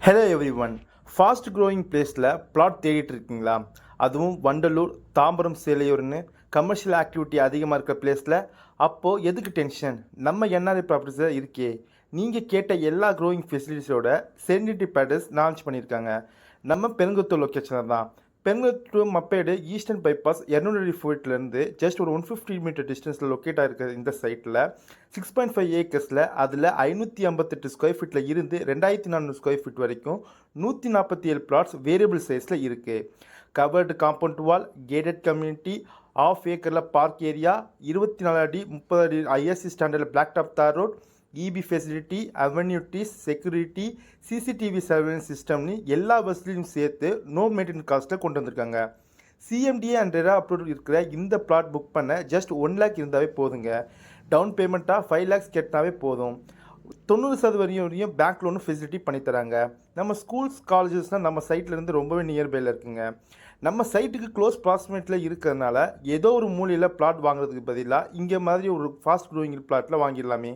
Hello every one. Fast growing பிளேஸில் plot தேடிட்டு இருக்கீங்களா? அதுவும் வண்டலூர், தாம்பரம், சேலையூர்னு கமர்ஷியல் ஆக்டிவிட்டி அதிகமாக இருக்கிற பிளேஸில். அப்போது எதுக்கு டென்ஷன்? நம்ம என்ஆர்ஐ ப்ராப்பர்ட்டிஸில் இருக்கே. நீங்கள் கேட்ட எல்லா க்ரோயிங் ஃபெசிலிட்டிஸோட செரெனிட்டி பேலஸ் லான்ச் பண்ணியிருக்காங்க. நம்ம பெருங்குத்தூர் லொக்கேஷனில் தான். பெருங்குத்தூர் மப்பேடு ஈஸ்டர்ன் பைபாஸ் 200 ஃபீட்லேருந்து ஜஸ்ட் ஒரு 150 மீட்டர் டிஸ்டன்ஸில் லொக்கேட் ஆகிருக்கிற இந்த சைட்டில் 6.5 ஏக்கர்ஸில் அதில் 558 ஸ்கொயர் ஃபீட்டில் இருந்து 2400 ஸ்கொயர் ஃபீட் வரைக்கும் 147 பிளாட்ஸ் வேரியபிள் சைஸில் இருக்குது. Covered compound wall, gated community, half ஏக்கரில் பார்க் ஏரியா, 24 அடி 30 அடி ஐஎஸ்சி ஸ்டாண்டர்டில் black top tar road, EB facility, amenities, security, CCTV surveillance சிஸ்டம்னு எல்லா வசதியும் சேர்த்து நோ மெயின்டெனன்ஸ் காஸ்ட்டில் கொண்டு வந்திருக்காங்க. சிஎம்டிஏ அண்ட் ரெரா அப்ரூவல் இருக்கிற இந்த பிளாட் புக் பண்ண ஜஸ்ட் 1 லேக் இருந்தாவே போதுங்க. டவுன் பேமெண்ட்டாக 5 லேக்ஸ் கட்டினாவே போதும். 90% வரையும் பேங்க் லோனு ஃபெசிலிட்டி பண்ணித்தராங்க. நம்ம ஸ்கூல்ஸ், காலேஜஸ்னால் நம்ம சைட்லேருந்து ரொம்பவே நியர்பையில் இருக்குங்க. நம்ம சைட்டுக்கு க்ளோஸ் ப்ராக்சிமேட்டில் இருக்கிறதுனால ஏதோ ஒரு மூலையில் பிளாட் வாங்குறதுக்கு பதிலாக இங்கே மாதிரி ஒரு ஃபாஸ்ட் க்ரோயிங் பிளாட்டில் வாங்கிடலாமே.